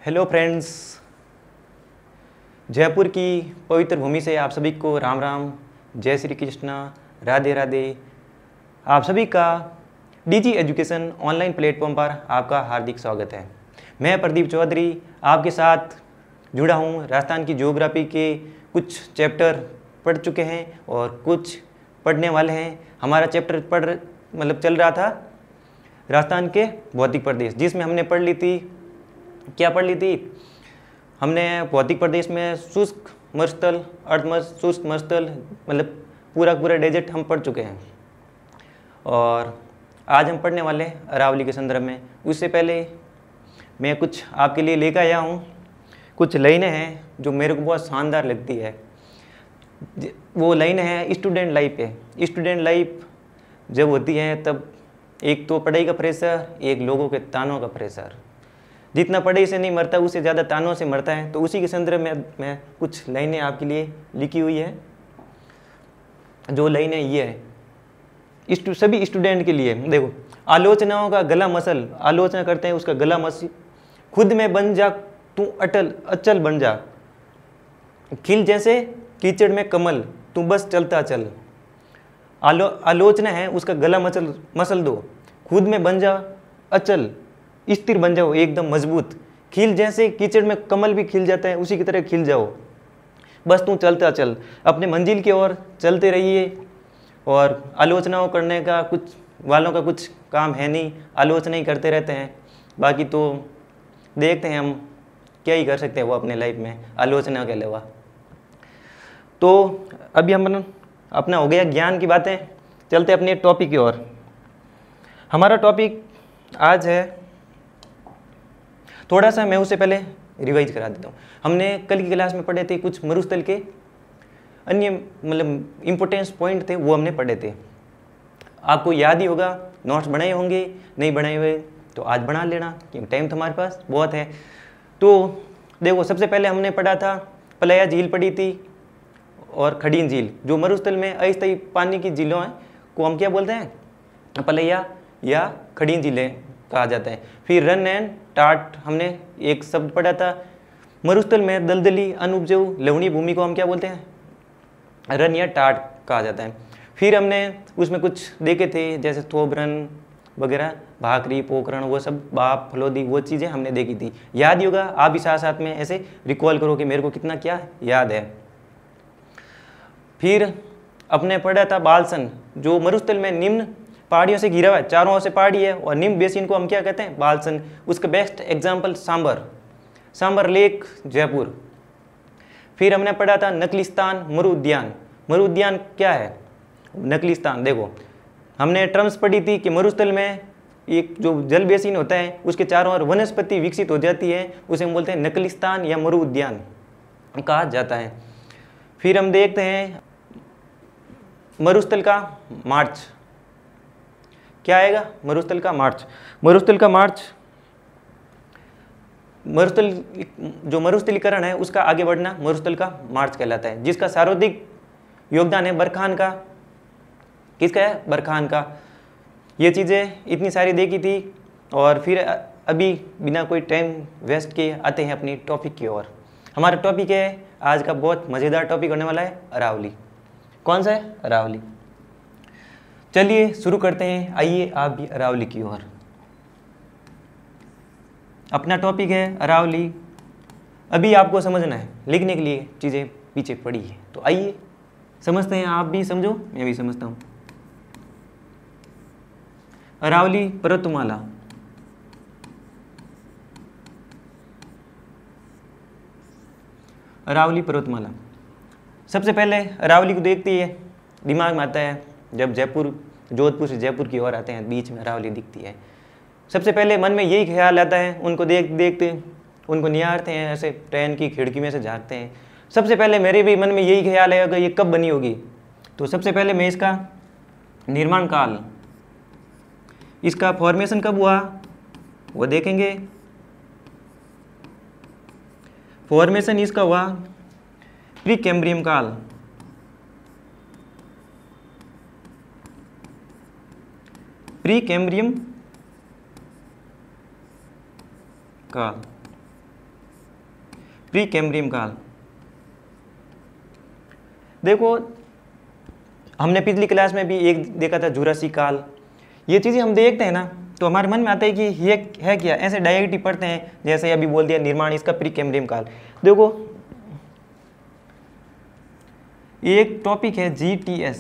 Hello friends, Jaipur की पवित्र भूमि से आप सभी को राम राम, जय श्री कृष्णा, राधे राधे। आप सभी का डीजी एजुकेशन ऑनलाइन प्लेटफॉर्म पर आपका हार्दिक स्वागत है। मैं प्रदीप चौधरी आपके साथ जुड़ा हूँ। राजस्थान की ज्योग्राफी के कुछ चैप्टर पढ़ चुके हैं और कुछ पढ़ने वाले हैं। हमारा चैप्टर चल रहा था राजस्थान के भौतिक प्रदेश, जिसमें हमने पढ़ ली थी, क्या पढ़ ली थी हमने भौतिक प्रदेश में शुष्क मरुस्थल, अर्धमरुस्थल, शुष्क मरुस्थल, पूरा डेजर्ट हम पढ़ चुके हैं। और आज हम पढ़ने वाले हैं अरावली के संदर्भ में। उससे पहले मैं कुछ आपके लिए लेकर आया हूँ, कुछ लाइनें हैं जो मेरे को बहुत शानदार लगती है। वो लाइनें हैं स्टूडेंट लाइफ पे। स्टूडेंट लाइफ जब होती है तब एक तो पढ़ाई का प्रेशर, एक लोगों के तानों का प्रेशर। जितना पढ़ाई से नहीं मरता उससे ज़्यादा तानों से मरता है। तो उसी के संदर्भ में मैं कुछ लाइनें आपके लिए लिखी हुई है। जो लाइनें ये है सभी स्टूडेंट के लिए। देखो, आलोचनाओं का गला मसल, आलोचना करते हैं उसका गला मसल। खुद में बन जा तू अचल बन जा, खिल जैसे कीचड़ में कमल, तू बस चलता चल। आलोचना है उसका गला मसल दो। खुद में बन जा अचल, स्थिर बन जाओ, एकदम मजबूत। खिल जैसे कीचड़ में कमल भी खिल जाता है, उसी की तरह खिल जाओ। बस तू चलता चल, अपने मंजिल की ओर चलते रहिए। और आलोचनाओं करने का कुछ वालों का कुछ काम है नहीं, आलोचना ही करते रहते हैं। बाकी तो देखते हैं हम क्या ही कर सकते हैं वो अपने लाइफ में आलोचना के अलावा। तो अभी हम अपना हो गया ज्ञान की बातें, चलते अपने टॉपिक की ओर। हमारा टॉपिक आज है, थोड़ा सा मैं उससे पहले रिवाइज करा देता हूँ। हमने कल की क्लास में पढ़े थे कुछ मरुस्थल के अन्य इम्पोर्टेंस पॉइंट थे, वो हमने पढ़े थे। आपको याद ही होगा, नोट्स बनाए होंगे, नहीं बनाए हुए तो आज बना लेना क्योंकि टाइम तो हमारे पास बहुत है। तो देखो, सबसे पहले हमने पढ़ा था पलया झील पढ़ी थी और खड़ीन झील। जो मरुस्थल में अस्थायी पानी की झीलों हैं को हम क्या बोलते हैं, पलया या खड़ीन झीलें कहा जाता है। फिर रन एंड टाट हमने एक शब्द पढ़ा था। मरुस्थल में दलदली अनुपजाऊ लवणीय भूमि को हम क्या बोलते हैं, रन या टाट कहा जाता है। फिर हमने उसमें कुछ देखे थे जैसे थोबरन वगैरह, भाकरी, पोखरण, वो सब, बाप, फलोदी, वो चीज़ें हमने देखी थी। याद ही होगा, आप भी साथ साथ में ऐसे रिकॉल करो कि मेरे को कितना क्या याद है। फिर अपने पढ़ा था बालसन, जो मरुस्थल में निम्न पहाड़ियों से घिरा हुआ है, चारों ओर से पहाड़ी है और निम्न बेसिन को हम क्या कहते हैं, बालसन। उसका best example Sambhar lake, Jaipur. फिर हमने पढ़ा था नकलिस्तान मरु उद्यान। मरु उद्यान क्या है, नकलिस्तान। देखो, हमने टर्म्स पढ़ी थी कि मरुस्थल में एक जो जल बेसिन होता है उसके चारों ओर वनस्पति विकसित हो जाती है, उसे हम बोलते हैं नकलिस्तान या मरु उद्यान कहा जाता है। फिर हम देखते हैं मरुस्थल का मार्च क्या आएगा, मरुस्थल का मार्च। जो मरुस्थलीकरण है उसका आगे बढ़ना मरुस्थल का मार्च कहलाता है, जिसका सर्वाधिक योगदान है बरखान का। किसका है, बरखान का। ये चीज़ें इतनी सारी देखी थी। और फिर अभी बिना कोई टाइम वेस्ट किए आते हैं अपनी टॉपिक की ओर। हमारा टॉपिक है आज का, बहुत मज़ेदार टॉपिक होने वाला है, अरावली। कौन सा है, अरावली। चलिए शुरू करते हैं, आइए आप भी अरावली की ओर। अपना टॉपिक है अरावली। अभी आपको समझना है, लिखने के लिए चीज़ें पीछे पड़ी है, तो आइए समझते हैं। आप भी समझो, मैं भी समझता हूँ। अरावली पर्वतमाला। अरावली पर्वतमाला। सबसे पहले अरावली को देखते ही दिमाग में आता है जब जोधपुर से जयपुर की ओर आते हैं, बीच में अरावली दिखती है। सबसे पहले मन में यही ख्याल आता है, उनको देखते उनको निहारते हैं, ऐसे ट्रेन की खिड़की में से झांकते हैं। सबसे पहले मेरे भी मन में यही ख्याल है कि ये कब बनी होगी। तो सबसे पहले मैं इसका निर्माण काल, इसका फॉर्मेशन कब हुआ वो देखेंगे। फॉर्मेशन इसका हुआ प्री कैम्ब्रियम काल। प्री कैम्ब्रियम काल। प्री कैम्ब्रियम काल। देखो हमने पिछली क्लास में भी एक देखा था जुरासिक काल। ये चीज़ें हम देखते हैं ना तो हमारे मन में आता है कि ये है क्या, ऐसे डायरेक्ट ही पढ़ते हैं, जैसे अभी बोल दिया निर्माण इसका प्री कैम्ब्रियम काल। देखो एक टॉपिक है GTS,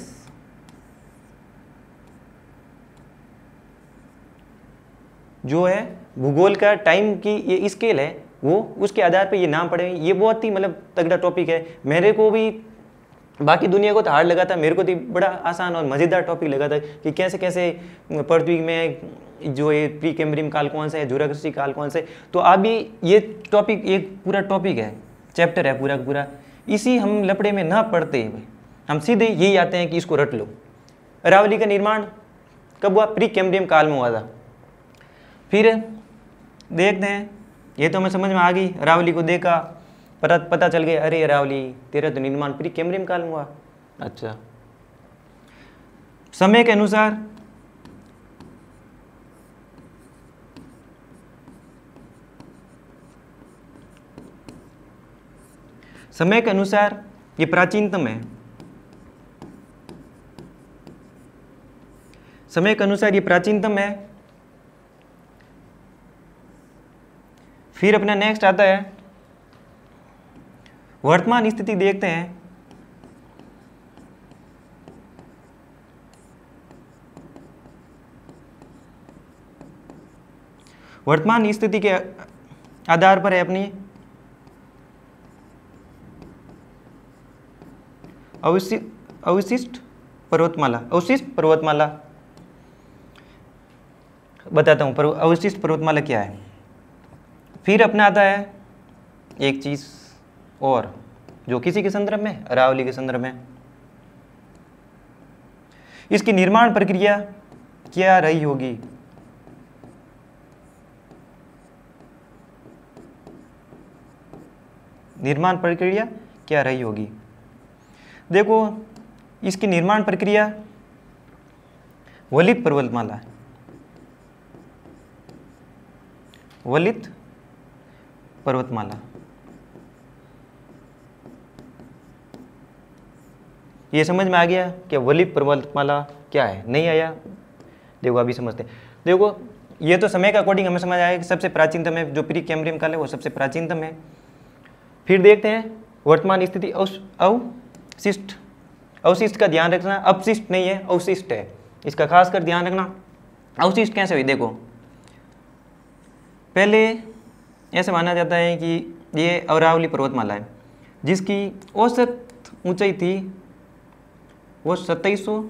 जो है भूगोल का टाइम की ये स्केल है, वो उसके आधार पे ये नाम पड़े। ये बहुत ही मतलब तगड़ा टॉपिक है। मेरे को भी, बाकी दुनिया को तो हार्ड लगा था, मेरे को तो बड़ा आसान और मज़ेदार टॉपिक लगा था कि कैसे कैसे पृथ्वी में जो ये प्री कैम्ब्रियम काल कौन सा है, जुरासिक काल कौन से। तो अभी ये टॉपिक एक पूरा टॉपिक है, चैप्टर है पूरा पूरा। इसी हम लपड़े में ना पढ़ते हम सीधे यही आते हैं कि इसको रट लो। अरावली का निर्माण कब हुआ? प्री कैम्ब्रियम काल में हुआ था। फिर देखते हैं, ये तो हमें समझ में आ गई, अरावली को देखा, पता चल गया अरे अरावली तेरा तो निर्माण प्री कैम्ब्रियम काल में हुआ। अच्छा, समय के अनुसार ये प्राचीनतम है। समय के अनुसार ये प्राचीनतम है। फिर अपना नेक्स्ट आता है वर्तमान स्थिति। देखते हैं वर्तमान स्थिति के आधार पर है अपनी अवशिष्ट पर्वतमाला। बताता हूँ अवशिष्ट पर्वतमाला क्या है। फिर अपना आता है एक चीज़ और, जो किसी के संदर्भ में, अरावली के संदर्भ में, इसकी निर्माण प्रक्रिया क्या रही होगी। निर्माण प्रक्रिया क्या रही होगी। देखो इसकी निर्माण प्रक्रिया वलित पर्वतमाला, वलित पर्वतमाला। ये समझ में आ गया कि वलित पर्वतमाला क्या है? नहीं आया? देखो अभी समझते हैं। देखो ये तो समय के अकॉर्डिंग हमें समझ आया कि सबसे प्राचीनतम है, जो प्री कैम्ब्रियम काल है वो सबसे प्राचीनतम है। फिर देखते हैं वर्तमान स्थिति अवशिष्ट का ध्यान रखना, अपशिष्ट नहीं है, अवशिष्ट है, इसका खासकर ध्यान रखना। अवशिष्ट कैसे हुई? देखो पहले ऐसे माना जाता है कि ये अरावली पर्वतमाला है, जिसकी औसत ऊंचाई थी वो 2700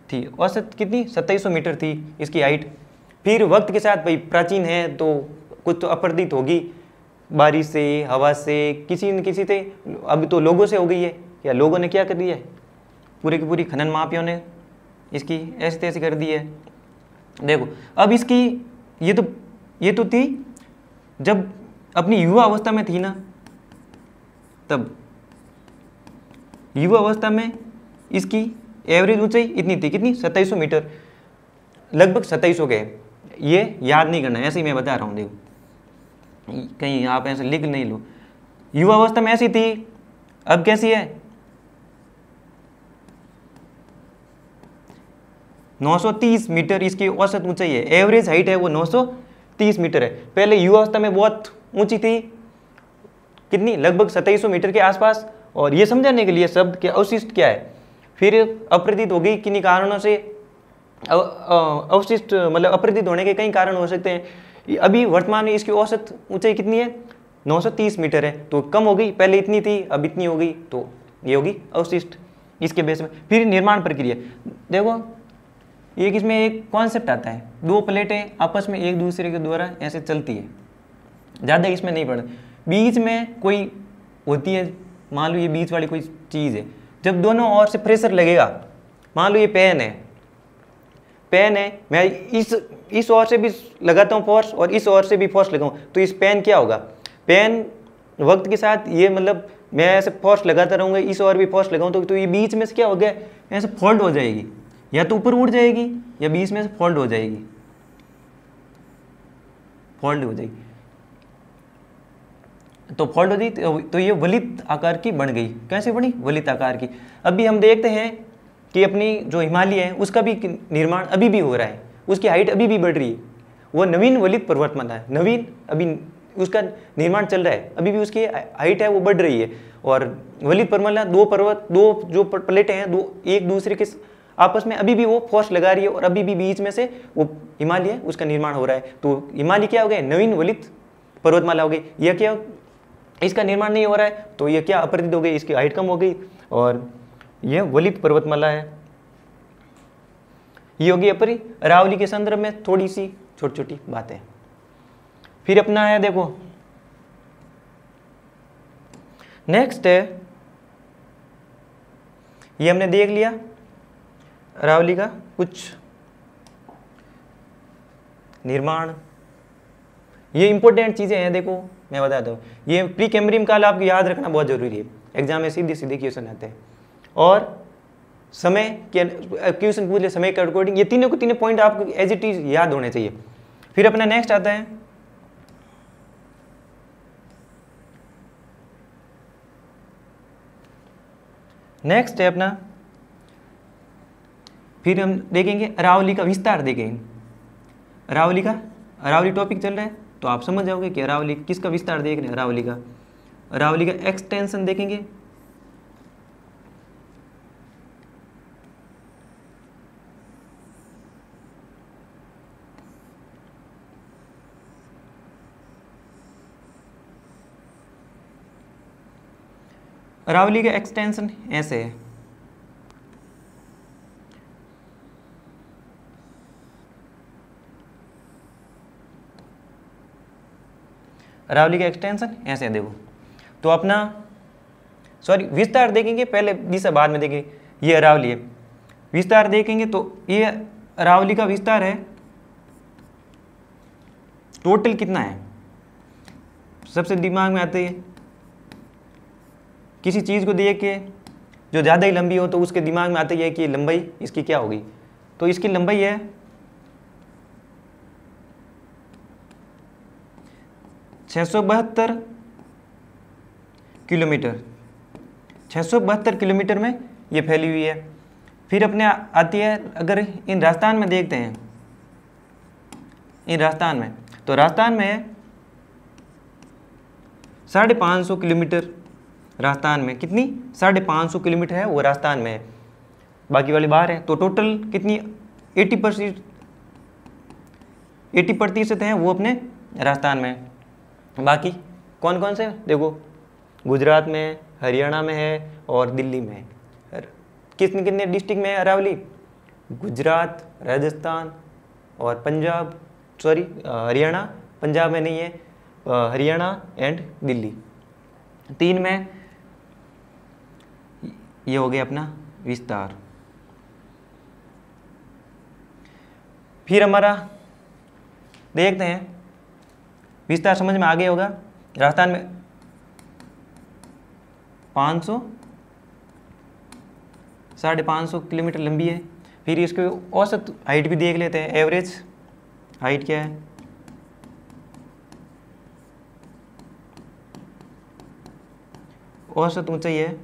थी। औसत कितनी? 2700 मीटर थी इसकी हाइट। फिर वक्त के साथ भाई प्राचीन है तो कुछ तो अपरदित होगी, बारिश से, हवा से, किसी न किसी से। अभी तो लोगों से हो गई है, या लोगों ने क्या कर दिया है, पूरी की पूरी खनन माफियाओं ने इसकी ऐसी तैसी कर दी है। देखो अब इसकी ये तो थी जब अपनी युवा अवस्था में थी ना, तब युवा अवस्था में इसकी एवरेज ऊंचाई इतनी थी, कितनी? 2700 मीटर, लगभग 2700 के। ये याद नहीं करना, ऐसे ही मैं बता रहा हूँ। देखो कहीं आप ऐसे लिख नहीं लो। युवा अवस्था में ऐसी थी, अब कैसी है? 930 मीटर इसकी औसत ऊंचाई है, एवरेज हाइट है वो 930 मीटर है। पहले युवा अवस्था में बहुत ऊंची थी, कितनी? लगभग 2700 मीटर के आसपास। और ये समझाने के लिए शब्द के अवशिष्ट क्या है। फिर अपरदित हो गई किन्हीं कारणों से, अवशिष्ट मतलब अपरदित होने के कई कारण हो सकते हैं। अभी वर्तमान में इसकी औसत ऊंचाई कितनी है? 930 मीटर है, तो कम हो गई, पहले इतनी थी अब इतनी हो गई, तो ये होगी अवशिष्ट इसके बेस में। फिर निर्माण प्रक्रिया, देखो एक इसमें एक कॉन्सेप्ट आता है, दो प्लेटें आपस में एक दूसरे के द्वारा ऐसे चलती है, ज़्यादा इसमें नहीं पड़ता। बीच में कोई होती है, मान लो ये बीच वाली कोई चीज़ है, जब दोनों ओर से प्रेशर लगेगा, मान लो ये पेन है, मैं इस ओर से भी लगाता हूँ फोर्स और इस ओर से भी फोर्स लगाऊँ, तो इस पेन क्या होगा? पेन वक्त के साथ ये मतलब मैं ऐसे फोर्स लगाता रहूँगा, इस ओर भी फोर्स लगाऊँ, तो ये बीच में से क्या हो गया? ऐसे फोल्ड हो जाएगी, या तो ऊपर उड़ जाएगी या बीच में से फोल्ड हो जाएगी। फोल्ड हो जाएगी। तो फोल्ड हो जाएगी तो ये वलित आकार की बन गई। कैसे बनी? वलित आकार की। अभी हम देखते हैं कि अपनी जो हिमालय है उसका भी निर्माण अभी भी हो रहा है, उसकी हाइट अभी भी बढ़ रही है। वो नवीन वलित पर्वतमाला है, नवीन अभी उसका निर्माण चल रहा है, अभी भी उसकी हाइट है वो बढ़ रही है। और वलित पर्वतमाला दो जो प्लेटें हैं, दो एक दूसरे के आपस में अभी भी वो फोर्स लगा रही है और अभी भी बीच में से वो हिमालय है उसका निर्माण हो रहा है। तो हिमालय क्या हो गया? नवीन वलित पर्वतमाला हो गई। यह क्या, इसका निर्माण नहीं हो रहा है तो ये क्या अपरित हो गई, इसकी हाइट कम हो गई और यह वलित पर्वतमाला है। ये होगी अपरी। अरावली के संदर्भ में थोड़ी सी छोटी छोटी बातें। फिर अपना है देखो नेक्स्ट है, ये हमने देख लिया अरावली का कुछ निर्माण। ये इंपॉर्टेंट चीजें हैं, देखो मैं बताता हूँ। ये प्री कैम्ब्रियम काल आपको याद रखना बहुत जरूरी है, एग्जाम में सीधे सीधे क्वेश्चन आते हैं। और समय के क्वेश्चन पूछ ले समय के अकॉर्डिंग, ये तीनों को तीनों पॉइंट आपको एज इट इज याद होने चाहिए। फिर अपना नेक्स्ट आता है नेक्स्ट है अपना, फिर हम देखेंगे अरावली का विस्तार देखेंगे। अरावली टॉपिक चल रहा है तो आप समझ जाओगे कि अरावली किसका विस्तार देख रहे हैं। अरावली का एक्सटेंशन देखेंगे। अरावली का एक्सटेंशन ऐसे है, अरावली का एक्सटेंशन ऐसे है देखो। तो अपना विस्तार देखेंगे पहले, दिशा बाद में देखेंगे। ये अरावली है, विस्तार देखेंगे तो ये अरावली का विस्तार है टोटल कितना है। सबसे दिमाग में आते है किसी चीज़ को देख के जो ज़्यादा ही लंबी हो तो उसके दिमाग में आता है कि लंबाई इसकी क्या होगी। तो इसकी लंबाई है 672 किलोमीटर। 672 किलोमीटर में ये फैली हुई है। फिर अपने आती है, अगर इन राजस्थान में देखते हैं, इन राजस्थान में तो राजस्थान में 550 किलोमीटर। राजस्थान में कितनी? 550 किलोमीटर है वो राजस्थान में है, बाकी वाली बाहर है। तो टोटल कितनी? 80% है वो अपने राजस्थान में। बाकी कौन कौन से देखो, गुजरात में, हरियाणा में है और दिल्ली में है। कितने कितने डिस्ट्रिक्ट में है अरावली? गुजरात, राजस्थान और पंजाब, हरियाणा, पंजाब में नहीं है, हरियाणा एंड दिल्ली, 3 में। ये हो गया अपना विस्तार। फिर हमारा देखते हैं, विस्तार समझ में आ गया होगा। राजस्थान में 550 किलोमीटर लंबी है। फिर इसके औसत हाइट भी देख लेते हैं, एवरेज हाइट क्या है। औसत ऊंचाई है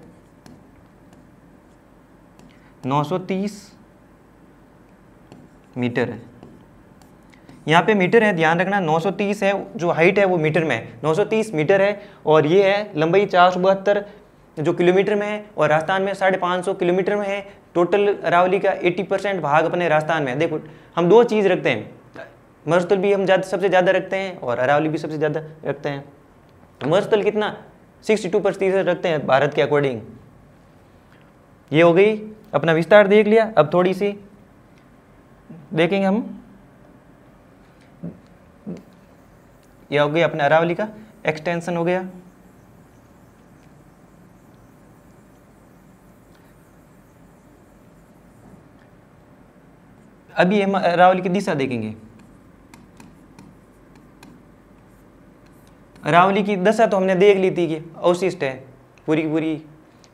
930 मीटर है। यहाँ पे मीटर है, ध्यान रखना। 930 है, जो हाइट है वो मीटर में है, 930 मीटर है। और ये है लंबाई 472 जो किलोमीटर में है, और राजस्थान में 550 किलोमीटर में है। टोटल अरावली का 80% भाग अपने राजस्थान में है। देखो हम दो चीज़ रखते हैं, मरुस्थल भी हम सबसे ज़्यादा रखते हैं और अरावली भी सबसे ज़्यादा रखते हैं। मरुस्थल कितना? 62% रखते हैं भारत के अकॉर्डिंग। ये हो गई अपना विस्तार देख लिया। अब थोड़ी सी देखेंगे हम, ये हो गया अपने अरावली का एक्सटेंशन हो गया। अभी हम अरावली की दिशा देखेंगे। अरावली की दशा तो हमने देख ली थी कि अवशिष्ट है पूरी की पूरी,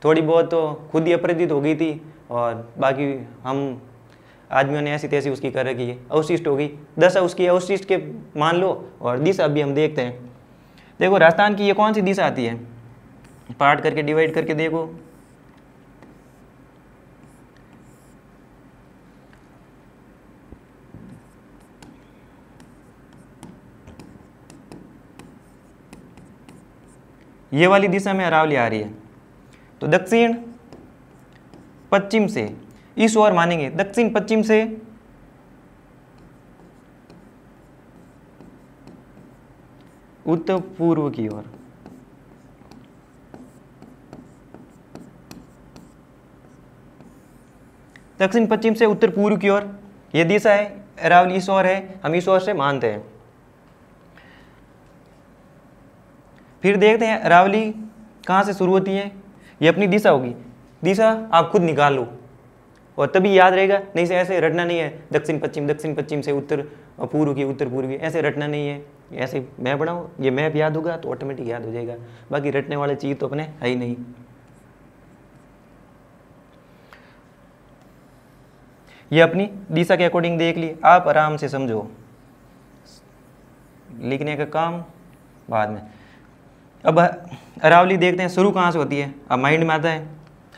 थोड़ी बहुत तो खुद ही अपराजित हो गई थी और बाकी हम आदमियों ने ऐसी तैसी उसकी कर रखी है, अवशिष्ट हो गई, दशा उसकी अवशिष्ट के मान लो। और दिशा अभी हम देखते हैं। देखो राजस्थान की ये कौन सी दिशा आती है, पार्ट करके डिवाइड करके देखो। ये वाली दिशा में अरावली आ रही है, तो दक्षिण पश्चिम से इस ओर मानेंगे, दक्षिण पश्चिम से उत्तर पूर्व की ओर। दक्षिण पश्चिम से उत्तर पूर्व की ओर ये दिशा है, अरावली इस ओर है, हम इस ओर से मानते हैं। फिर देखते हैं अरावली कहाँ से शुरू होती है, ये अपनी दिशा होगी। दिशा आप खुद निकाल लो और तभी याद रहेगा, नहीं से ऐसे रटना नहीं है दक्षिण पश्चिम से उत्तर पूर्व की, उत्तर पूर्व की, ऐसे रटना नहीं है। ऐसे मैं बनाऊँ, ये मैप याद होगा तो ऑटोमेटिक याद हो जाएगा, बाकी रटने वाली चीज़ तो अपने है ही नहीं। ये अपनी दिशा के अकॉर्डिंग देख लिए, आप आराम से समझो, लिखने का काम बाद में। अब अरावली देखते हैं शुरू कहाँ से होती है। अब माइंड में आता है,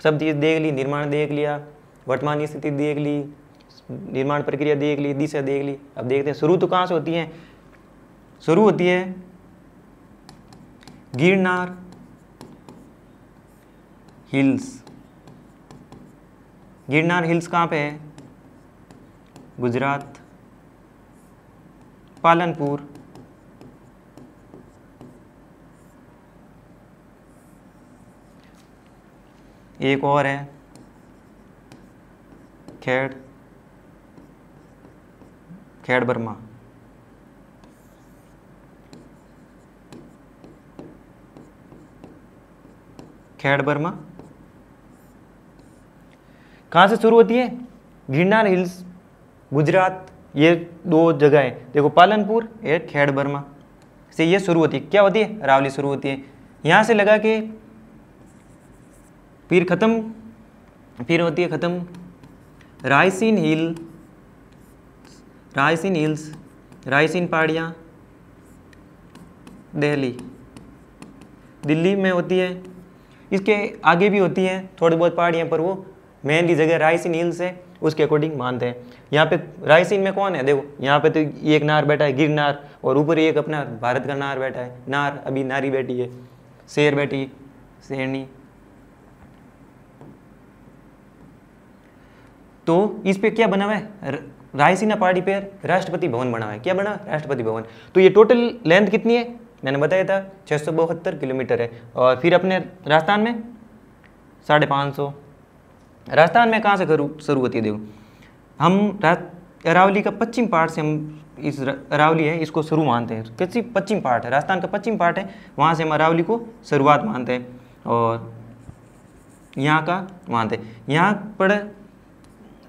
सब चीज़ देख ली, निर्माण देख लिया, वर्तमान स्थिति देख ली, निर्माण प्रक्रिया देख ली, दिशा देख ली। अब देखते हैं शुरू तो कहाँ से होती है। शुरू होती है गिरनार हिल्स। गिरनार हिल्स कहाँ पे है, गुजरात, पालनपुर, एक और है खेड़ बर्मा। खेड़ बर्मा कहाँ से शुरू होती है, गिरनार हिल्स, गुजरात, ये दो जगह है। देखो पालनपुर, एक खेड़ बर्मा से ये शुरू होती है। क्या होती है, अरावली शुरू होती है। यहाँ से लगा के फिर खत्म, फिर होती है खत्म रायसीन हिल, रायसीन हिल्स, रायसीन पहाड़ियाँ दिल्ली में होती है। इसके आगे भी होती हैं थोड़ी बहुत पहाड़ियाँ, पर वो मेनली जगह रायसीन हिल्स है, उसके अकॉर्डिंग मानते हैं। यहाँ पे रायसीन में कौन है, देखो यहाँ पे तो एक नार बैठा है गिरनार, और ऊपर एक अपना भारत का नार बैठा है, नार अभी नारी बैठी है, शेर बैठी, शेरनी। तो इस पे क्या बना हुआ है, रायसीना पहाड़ी पे राष्ट्रपति भवन बना हुआ है। क्या बना, राष्ट्रपति भवन। तो ये टोटल लेंथ कितनी है, मैंने बताया था 672 किलोमीटर है। और फिर अपने राजस्थान में 550। राजस्थान में कहाँ से शुरू होती है, देखो हम अरावली का पश्चिम पार्ट से, हम इस अरावली है इसको शुरू मानते हैं। किसी पश्चिम पार्ट है, राजस्थान का पश्चिम पार्ट है, वहाँ से हम अरावली को शुरुआत मानते हैं और यहाँ का मानते हैं। यहाँ पर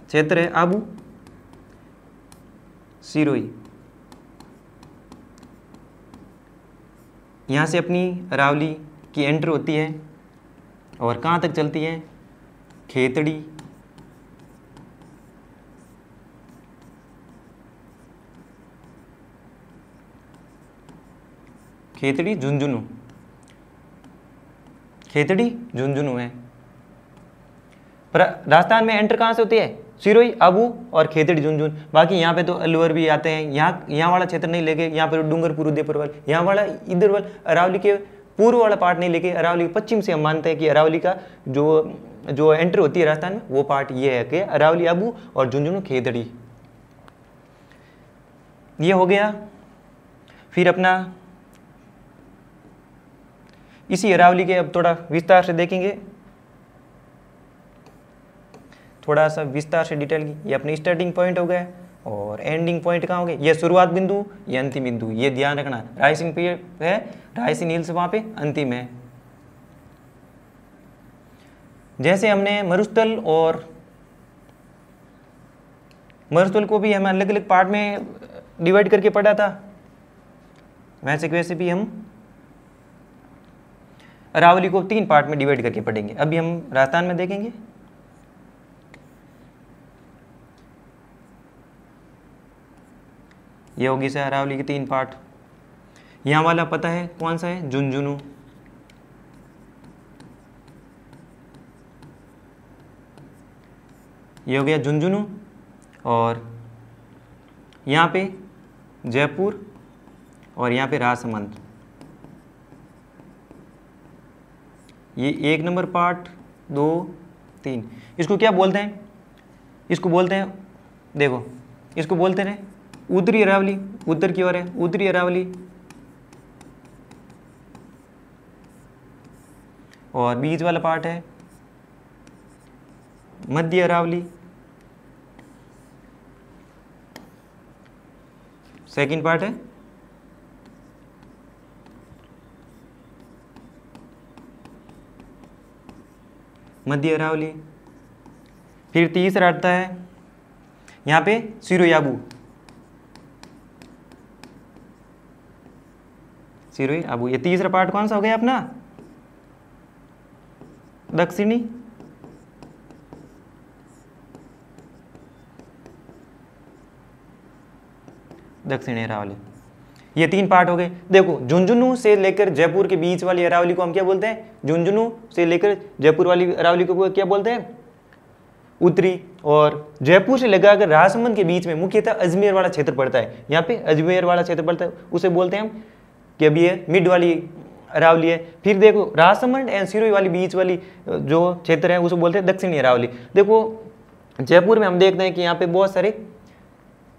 क्षेत्र है आबू सिरोही। यहाँ से अपनी अरावली की एंटर होती है और कहाँ तक चलती है, खेतड़ी, खेतड़ी झुंझुनू, खेतड़ी झुंझुनू है। पर राजस्थान में एंटर कहाँ से होती है, सिरोही, आबू और खेतड़ी झुंझुन। बाकी यहाँ पे तो अलवर भी आते हैं। यहाँ वाला क्षेत्र नहीं लेके, यहाँ पे डूंगरपुर, उदयपुर वाला, यहाँ वाला इधर वाला अरावली के पूर्व वाला पार्ट नहीं लेके, अरावली के पश्चिम से हम मानते हैं कि अरावली का जो एंटर होती है राजस्थान में, वो पार्ट ये है कि अरावली, आबू और झुंझुनू, खेतड़ी। ये हो गया। फिर अपना इसी अरावली के अब थोड़ा विस्तार से देखेंगे, थोड़ा सा विस्तार से डिटेल की। ये अपनी स्टार्टिंग पॉइंट हो गया और एंडिंग पॉइंट कहाँ हो गए, ये शुरुआत बिंदु, ये अंतिम बिंदु, ये ध्यान रखना। रायसीन पे है, रायसीन हिल्स वहाँ पे अंतिम है। जैसे हमने मरुस्थल को भी हम अलग अलग पार्ट में डिवाइड करके पढ़ा था, वैसे भी हम अरावली को 3 पार्ट में डिवाइड करके पढ़ेंगे। अभी हम राजस्थान में देखेंगे। ये होगी सर अरावली के 3 पार्ट। यहाँ वाला पता है कौन सा है, झुंझुनू। ये हो गया झुंझुनू। और यहाँ पे जयपुर और यहाँ पे राजसमंद। ये 1 नंबर पार्ट, 2, 3। इसको क्या बोलते हैं, इसको बोलते हैं, देखो इसको बोलते हैं उत्तरी अरावली, उत्तर की ओर है उत्तरी अरावली। और बीच वाला पार्ट है मध्य अरावली। सेकंड पार्ट है मध्य अरावली। फिर तीसरा आता है यहाँ पे सिरोयाबू, सिरोयाबू। ये तीसरा पार्ट कौन सा हो गया अपना, दक्षिणी दक्षिणी अरावली। ये 3 पार्ट हो गए। देखो झुंझुनू से लेकर जयपुर के बीच वाली अरावली को हम क्या बोलते हैं, झुंझुनू से लेकर जयपुर वाली अरावली को क्या बोलते हैं, उत्तरी। और जयपुर से लगाकर राजसमंद के बीच में मुख्यतः अजमेर वाला क्षेत्र पड़ता है। यहाँ पे अजमेर वाला क्षेत्र पड़ता है, उसे बोलते हैं हम कि अभी ये मिड वाली अरावली है। फिर देखो राजसमंद एंड सिरोही वाली बीच वाली जो क्षेत्र है उसे बोलते हैं दक्षिणी अरावली। देखो जयपुर में हम देखते हैं कि यहाँ पे बहुत सारे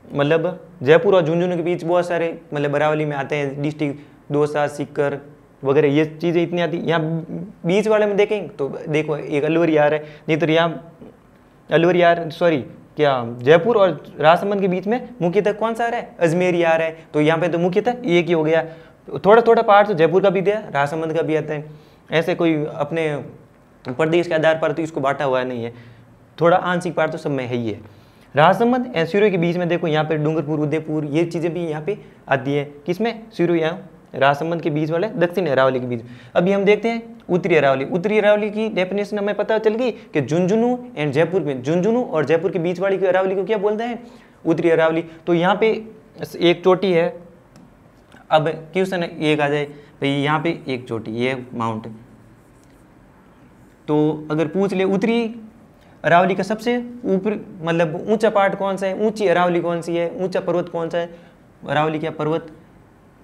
मतलब जयपुर और झुंझुनू के बीच बहुत सारे मतलब अरावली में आते हैं डिस्ट्रिक्ट, दौसा, सीकर वगैरह ये चीज़ें इतनी आती। यहाँ बीच वाले में देखेंगे तो देखो एक अलवर यार है, नहीं तो यहाँ अलवर यार सॉरी क्या जयपुर और राजसमंद के बीच में मुख्यतः कौन सा आ रहा है, अजमेर यार है। तो यहाँ पे तो मुख्यतः एक ही हो गया। थोड़ा थोड़ा पार्ट तो जयपुर का भी दिया, राजसमंद का भी आता है। ऐसे कोई अपने प्रदेश के आधार पर तो इसको बांटा हुआ नहीं है, थोड़ा आंशिक पार्ट तो सब में है ही है। राजसमंद एंड सिरोही के बीच में देखो यहाँ पे डूंगरपुर, उदयपुर ये चीज़ें भी यहाँ पे आती है। किसमें, सिरोही यहाँ राजसमंद के बीच वाले दक्षिण अरावली के बीच। अभी हम देखते हैं उत्तरी अरावली। उत्तरी अरावली की डेफिनेशन हमें पता चल गई कि झुंझुनू एंड जयपुर में, झुंझुनू और जयपुर के बीच वाली अरावली को क्या बोलते हैं, उत्तरी अरावली। तो यहाँ पे एक चोटी है। अब क्वेश्चन एक आ जाए भाई, यहाँ पे एक चोटी ये माउंट, तो अगर पूछ ले उत्तरी अरावली का सबसे ऊपर मतलब ऊंचा पार्ट कौन सा है, ऊंची अरावली कौन सी है, ऊंचा पर्वत कौन सा है, अरावली क्या पर्वत,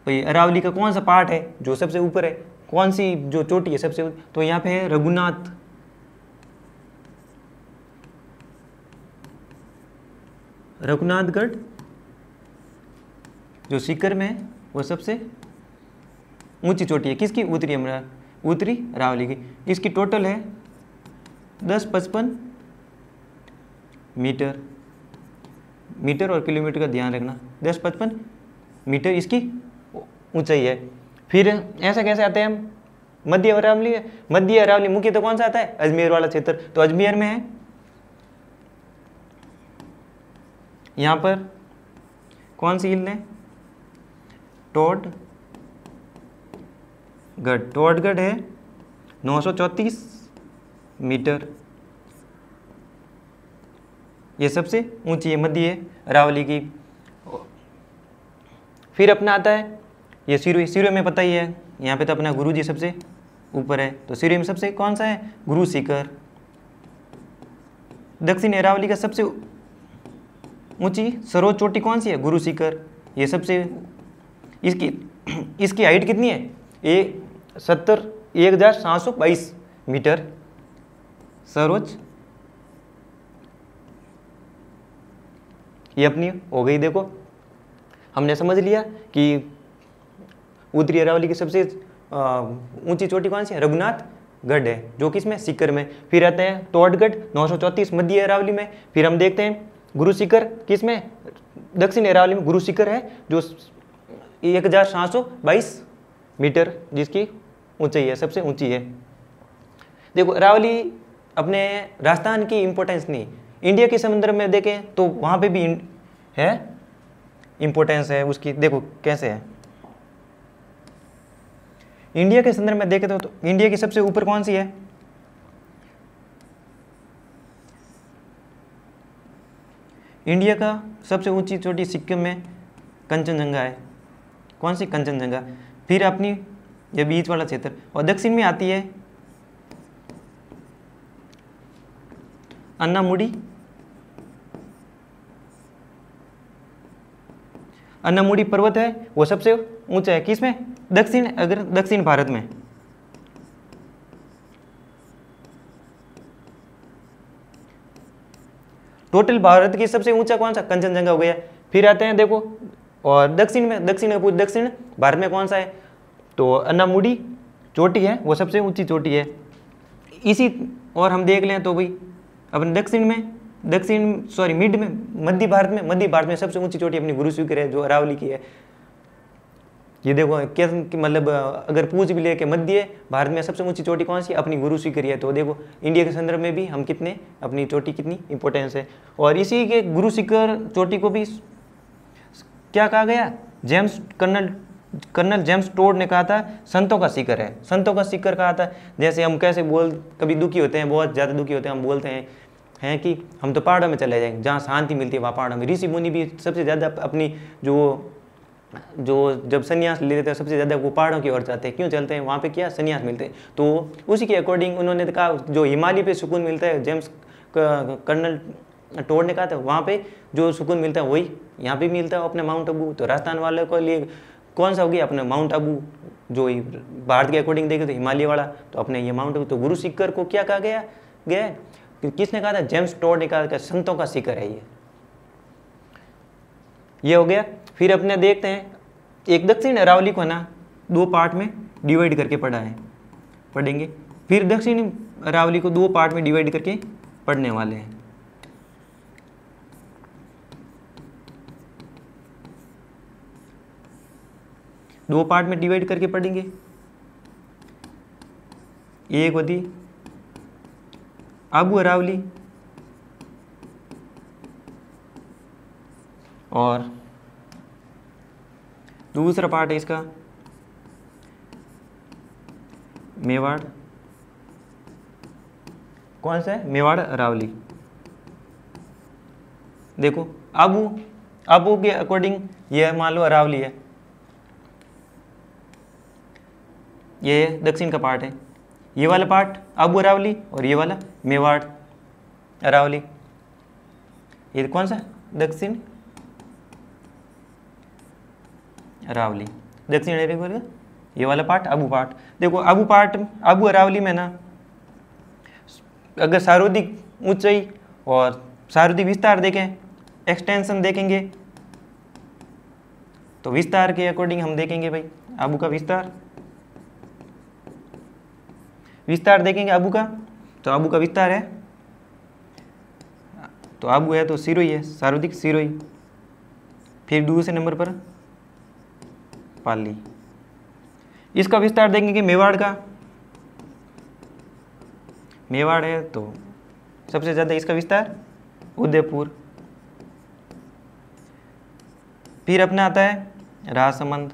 भाई अरावली का कौन सा पार्ट है जो सबसे ऊपर है, कौन सी जो चोटी है सबसे ऊपर, तो यहाँ पे है रघुनाथ, रघुनाथगढ़ जो सीकर में है वो सबसे ऊंची चोटी है। किसकी, उत्तरी अरावली की। इसकी टोटल है 1055 मीटर और किलोमीटर का ध्यान रखना, 1055 मीटर इसकी ऊंचाई है। फिर ऐसा कैसे आते हैं हम, मध्य अरावली है। मध्य अरावली मुख्य तो कौन सा आता है, अजमेर वाला क्षेत्र। तो अजमेर में है, यहाँ पर कौन सी हिल है, टोडगढ़ है 934 मीटर, ये सबसे ऊंची है मध्य अरावली की। फिर अपना आता है ये सिरोही में पता ही है, यहाँ पे तो अपना गुरु जी सबसे ऊपर है। तो सिरोही में सबसे कौन सा है, गुरु सीकर। दक्षिण अरावली का सबसे ऊंची सर्वोच्च चोटी कौन सी है, गुरु सीकर। ये सबसे इसकी हाइट कितनी है, 1722 मीटर सर्वोच्च। ये अपनी हो गई। देखो हमने समझ लिया कि उत्तरी अरावली की सबसे ऊंची चोटी कौन सी है, रघुनाथगढ़ है जो कि इसमें सीकर में। फिर आते हैं टोडगढ़ 934 मध्य अरावली में। फिर हम देखते हैं गुरु सीकर किसमें, दक्षिण अरावली में गुरु सीकर है जो 1722 मीटर जिसकी ऊंचाई है, सबसे ऊंची है। देखो अरावली अपने राजस्थान की इंपॉर्टेंस नहीं, इंडिया के समुद्र में देखें तो वहाँ पे भी है इंपॉर्टेंस है उसकी। देखो कैसे है, इंडिया के संदर्भ में देखें तो इंडिया की सबसे ऊपर कौन सी है, इंडिया का सबसे ऊंची चोटी सिक्किम में कंचनजंगा है। कौन सी? कंचनजंगा। फिर अपनी ये बीच वाला क्षेत्र, और दक्षिण में आती है अन्नामुडी। अन्नामुडी पर्वत है वो सबसे ऊंचा है किसमें? दक्षिण, अगर दक्षिण भारत में। टोटल भारत की सबसे ऊंचा कौन सा? कंचनजंगा हो गया। फिर आते हैं देखो, और दक्षिण में, दक्षिण भारत में कौन सा है? तो अन्नामुडी चोटी है, वो सबसे ऊंची चोटी है। इसी, और हम देख लें तो भाई अपने दक्षिण में, मध्य भारत में सबसे ऊंची चोटी अपनी गुरु शिखर है, जो अरावली की है। ये देखो कैसे, मतलब अगर पूछ भी ले के मध्य भारत में सबसे ऊंची चोटी कौन सी? अपनी गुरु शिखर है। तो देखो इंडिया के संदर्भ में भी हम कितने, अपनी चोटी कितनी इंपॉर्टेंस है। और इसी के गुरु शिखर चोटी को भी क्या कहा गया? कर्नल जेम्स टोड ने कहा था संतों का शिखर है, संतों का शिखर कहा था। जैसे हम कैसे कभी दुखी होते हैं, बहुत ज़्यादा दुखी होते हैं, हम बोलते हैं कि हम तो पहाड़ों में चले जाएंगे, जहाँ शांति मिलती है वहाँ पहाड़ों में। ऋषि मुनि भी सबसे ज़्यादा अपनी जो जब संन्यास ले लेते हैं सबसे ज़्यादा वो पहाड़ों की ओर जाते हैं। क्यों चलते हैं? वहाँ पे क्या? संन्यास मिलते हैं। तो उसी के अकॉर्डिंग उन्होंने कहा जो हिमालय पे सुकून मिलता है, कर्नल टोड ने कहा था वहाँ पे जो सुकून मिलता है वही यहाँ पे मिलता है अपने माउंट आबू। तो राजस्थान वालों के लिए कौन सा होगी? अपने माउंट आबू। जो भारत के अकॉर्डिंग देखे तो हिमालय वाला, तो अपने ये माउंट आबू। तो गुरु शिखर को क्या कहा गया? किसने कहा था? जेम्स टोड ने कहा था संतों का शिखर है ये हो गया। फिर अपने देखते हैं एक दक्षिण अरावली को ना 2 पार्ट में डिवाइड करके पढ़ेंगे। फिर दक्षिण अरावली को 2 पार्ट में डिवाइड करके पढ़ने वाले हैं। दो पार्ट में डिवाइड करके पढ़ेंगे। एक होती आबू अरावली और दूसरा पार्ट है इसका मेवाड़। कौन सा है? मेवाड़ अरावली। देखो आबू के अकॉर्डिंग ये मान लो अरावली है, ये दक्षिण का पार्ट है। ये वाला पार्ट आबू अरावली और ये वाला मेवाड़ अरावली। ये कौन सा? दक्षिण अरावली। दक्षिण अरावली ये वाला पार्ट आबू पार्ट। देखो आबू अरावली में ना अगर सार्वधिक ऊंचाई और सार्वधिक विस्तार देखें, एक्सटेंशन देखेंगे, तो विस्तार के अकॉर्डिंग हम देखेंगे भाई आबू का विस्तार देखेंगे आबू का। तो आबू का विस्तार है, तो आबू है तो सिरोही है, सार्वधिक सिरोही। फिर दूसरे नंबर पर पाली। इसका विस्तार देखेंगे मेवाड़ का, मेवाड़ है तो सबसे ज़्यादा इसका विस्तार उदयपुर। फिर अपना आता है राजसमंद।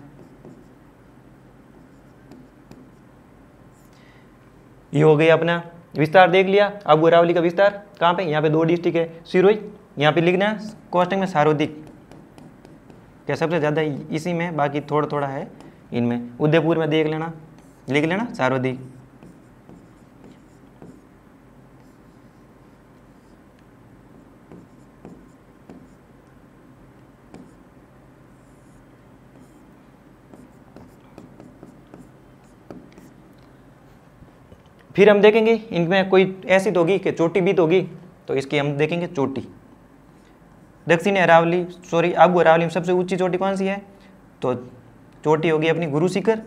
ये हो गया अपना विस्तार देख लिया। आबू अरावली का विस्तार कहाँ पे? यहाँ पे 2 डिस्ट्रिक्ट है, सिरोही। यहाँ पे लिखना है कोष्टक में सार्वधिक, क्या सबसे ज़्यादा इसी में, बाकी थोड़ा थोड़ा है इनमें। उदयपुर में देख लेना, लिख लेना सार्वधिक। फिर हम देखेंगे इनमें कोई ऐसी तो होगी कि चोटी भी तो होगी, तो इसकी हम देखेंगे चोटी। दक्षिणी अरावली आबू अरावली में सबसे ऊंची चोटी कौन सी है? तो चोटी होगी अपनी गुरु शिखर।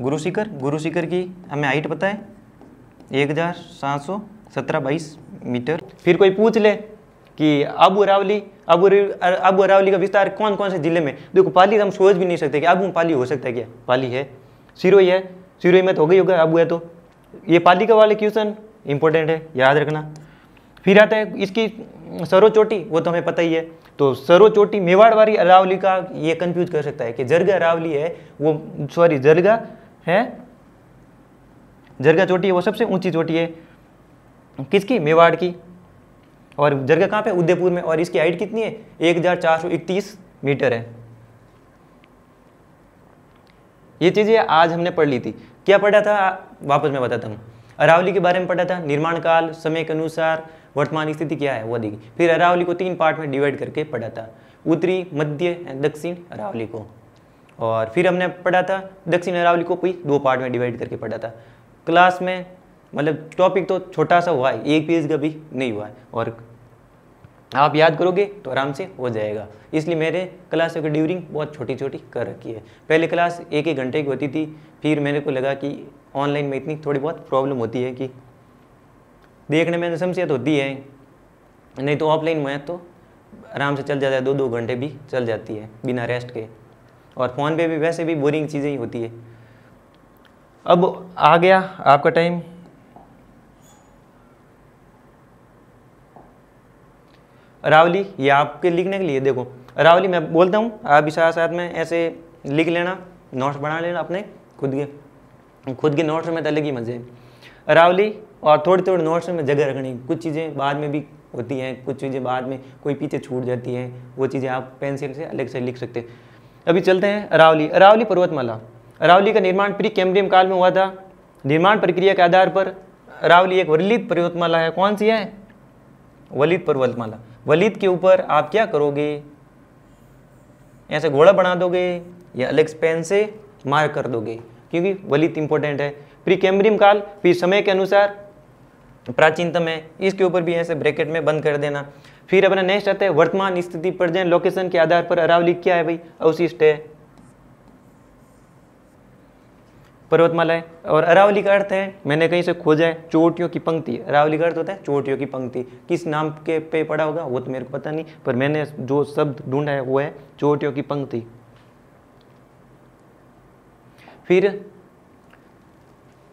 गुरु शिखर की हमें हाइट पता है 1717 मीटर। फिर कोई पूछ ले कि आबू अरावली का विस्तार कौन कौन से जिले में? देखो पाली हम सोच भी नहीं सकते कि आबू में पाली हो सकता है क्या? पाली है। सिरोही है, सिरोही में तो हो गई होगा, आबू है तो। ये पाली का वाले क्वेश्चन इंपॉर्टेंट है, याद रखना। फिर आता है इसकी सरो चोटी, वो तो हमें पता ही है। तो सरो चोटी मेवाड़ वाली अरावली का ये कंफ्यूज कर सकता है कि जरगा अरावली है वो, जरगा है जरगा चोटी है वो सबसे ऊंची चोटी है किसकी, मेवाड़ की। और जरगा कहाँ पे, उदयपुर में। और इसकी हाइट कितनी है, 1431 मीटर है। ये चीज़ें आज हमने पढ़ ली थी। क्या पढ़ा था, वापस मैं बताता हूँ। अरावली के बारे में पढ़ा था, निर्माण काल, समय के अनुसार वर्तमान स्थिति क्या है वो देखी। फिर अरावली को 3 पार्ट में डिवाइड करके पढ़ा था, उत्तरी, मध्य एंड दक्षिण अरावली को। और फिर हमने पढ़ा था दक्षिण अरावली को भी 2 पार्ट में डिवाइड करके पढ़ा था। क्लास में मतलब टॉपिक तो छोटा सा हुआ है, 1 पेज का भी नहीं हुआ है, और आप याद करोगे तो आराम से हो जाएगा। इसलिए मेरे क्लासों की ड्यूरिंग बहुत छोटी छोटी कर रखी है। पहले क्लास 1-1 घंटे की होती थी, फिर मेरे को लगा कि ऑनलाइन में इतनी थोड़ी बहुत प्रॉब्लम होती है कि देखने में समस्या होती है, नहीं तो ऑफलाइन में तो आराम से चल जाता है, 2-2 घंटे भी चल जाती है बिना रेस्ट के। और फ़ोन पे भी वैसे भी बोरिंग चीज़ें ही होती है। अब आ गया आपका टाइम। अरावली, ये आपके लिखने के लिए देखो, अरावली मैं बोलता हूँ, आप भी साथ साथ में ऐसे लिख लेना, नोट्स बना लेना अपने खुद के नोट्स में तो अलग ही मजे हैं। अरावली, और थोड़ी थोड़ी नोट्स में जगह रखनी, कुछ चीज़ें बाद में भी होती हैं, कुछ चीज़ें बाद में कोई पीछे छूट जाती हैं, वो चीज़ें आप पेंसिल से अलग से लिख सकते हैं। अभी चलते हैं अरावली। अरावली पर्वतमाला। अरावली का निर्माण प्री कैम्ब्रियम काल में हुआ था। निर्माण प्रक्रिया के आधार पर अरावली एक वलित पर्वतमाला है। कौन सी है, वलित पर्वतमाला। वलित के ऊपर आप क्या करोगे, ऐसे घोड़ा बना दोगे या अलग पेन से मार्क कर दोगे, क्योंकि वलित इंपॉर्टेंट है। प्री कैम्ब्रियम काल, फिर समय के अनुसार प्राचीनतम है, इसके ऊपर भी ऐसे ब्रैकेट में बंद कर देना। फिर अपना नेक्स्ट आता है वर्तमान स्थिति, प्रेजेंट लोकेशन के आधार पर अरावली क्या है भाई, अवशिष्ट है, पर्वतमाला है। और अरावली का अर्थ है, मैंने कहीं से खोजा है, चोटियों की पंक्ति। अरावली का अर्थ होता है चोटियों की पंक्ति। किस नाम के पे पड़ा होगा वो तो मेरे को पता नहीं, पर मैंने जो शब्द ढूंढा है वो है चोटियों की पंक्ति। फिर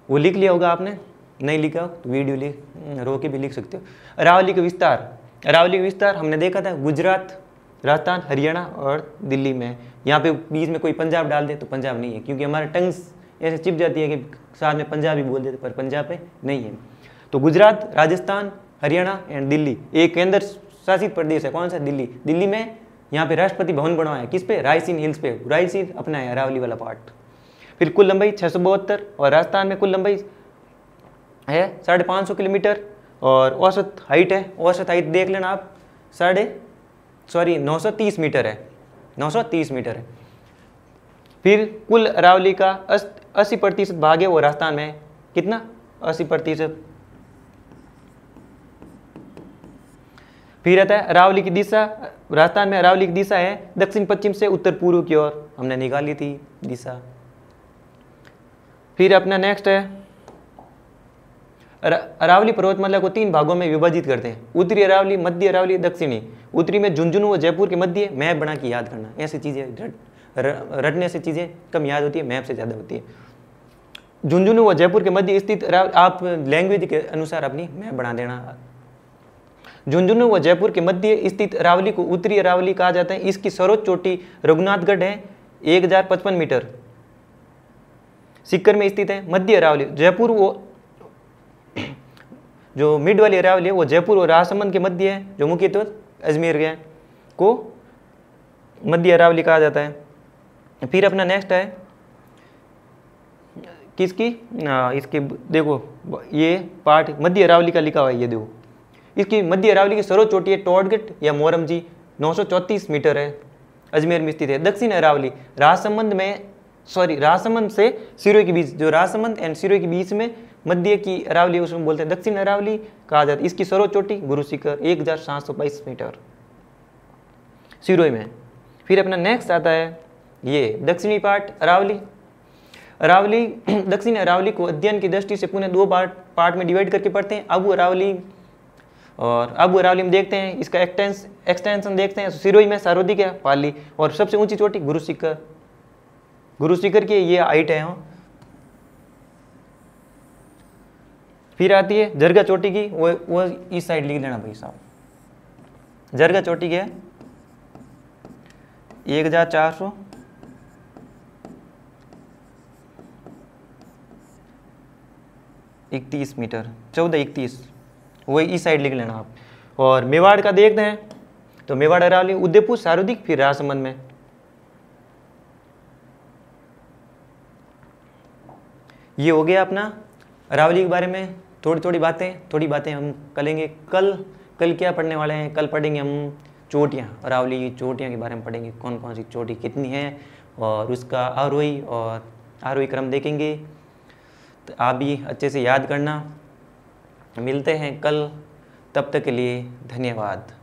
वो लिख लिया होगा आपने, नहीं लिखा तो वीडियो रो के भी लिख सकते हो। अरावली का विस्तार। अरावली का विस्तार हमने देखा था गुजरात, राजस्थान, हरियाणा और दिल्ली में। यहाँ पे बीच में कोई पंजाब डाल दे तो पंजाब नहीं है, क्योंकि हमारे टंग्स ऐसे चिप जाती है कि साथ में पंजाबी बोल देते, पर पंजाब पे नहीं है। तो गुजरात, राजस्थान, हरियाणा एंड दिल्ली एक केंद्र शासित प्रदेश है। कौन सा, दिल्ली। दिल्ली में यहाँ पे राष्ट्रपति भवन बनवाया है, किस पे, रायसीन हिल्स पे। रायसीन अपना है अरावली वाला पार्ट। फिर कुल लंबाई 672, और राजस्थान में कुल लंबाई है 550 किलोमीटर, और औसत हाइट है, औसत हाइट देख लेना आप, 930 मीटर है, 930 मीटर है। फिर कुल अरावली का 80% भाग है वो राजस्थान में है। कितना, 80%। फिर आता है अरावली की दिशा। राजस्थान में अरावली की दिशा है दक्षिण पश्चिम से उत्तर पूर्व की ओर, हमने निकाली थी दिशा। फिर अपना नेक्स्ट है अरावली पर्वतमाला को 3 भागों में विभाजित करते हैं, उत्तरी अरावली, मध्य अरावली, दक्षिणी। उत्तरी में झुंझुनू व जयपुर के मध्य, मैप बना के याद करना। ऐसी चीज़ें रटने से चीज़ें कम याद होती है, मैप से ज़्यादा होती है। झुंझुनू व जयपुर के मध्य स्थित, आप लैंग्वेज के अनुसार अपनी मैप बना देना। झुंझुनू व जयपुर के मध्य स्थित अरावली को उत्तरी अरावली कहा जाता है। इसकी सर्वोच्च चोटी रघुनाथगढ़ है, 1055 मीटर सीकर में स्थित है। मध्य अरावली, जयपुर वो जो मिड वाली अरावली है वो जयपुर और राजसमंद के मध्य है, जो मुख्य तौर अजमेर गया को मध्य अरावली कहा जाता है। फिर अपना नेक्स्ट है किसकी, इसकी देखो, ये पार्ट मध्य अरावली का लिखा हुआ है, ये देखो। इसकी मध्य अरावली की सर्वोच्च चोटी है टोडगढ़ या मोरमजी, 934 मीटर है, अजमेर में स्थित है। दक्षिण अरावली राजसमंद से सिरोही के बीच, जो राजसमंद एंड सिरोही के बीच में मध्य की अरावली उसको बोलते हैं दक्षिण अरावली कहा जाता है। इसकी सर्वोच्च चोटी गुरु शिखर 1722 मीटर सिरोही में। फिर अपना नेक्स्ट आता है ये दक्षिणी पार्ट अरावली। दक्षिण अरावली को अध्ययन की दृष्टि से पुनः 2 पार्ट में डिवाइड करके पढ़ते हैं, अबू अरावली। और अबू अरावली में देखते हैं इसका एक्सटेंशन देखते हैं, सिरोही में सारोदिक है, पाली, और सबसे ऊंची चोटी गुरु शिखर की ये हाइट है। फिर आती है जरगा चोटी की, वो इस साइड लिख लेना भाई साहब। जरगा चोटी की है 1400 1400 31 मीटर, 1431, वही इस साइड लिख लेना आप। और मेवाड़ का देखते हैं, तो मेवाड़, अरावली, उदयपुर, सारुदिक, फिर राजसमंद में। ये हो गया अपना अरावली के बारे में थोड़ी बातें हम करेंगे। कल क्या पढ़ने वाले हैं? कल पढ़ेंगे हम चोटियाँ, अरावली चोटियाँ के बारे में पढ़ेंगे, कौन कौन सी चोटी कितनी है, और उसका आरोही क्रम देखेंगे। तो आप भी अच्छे से याद करना। मिलते हैं कल, तब तक के लिए धन्यवाद।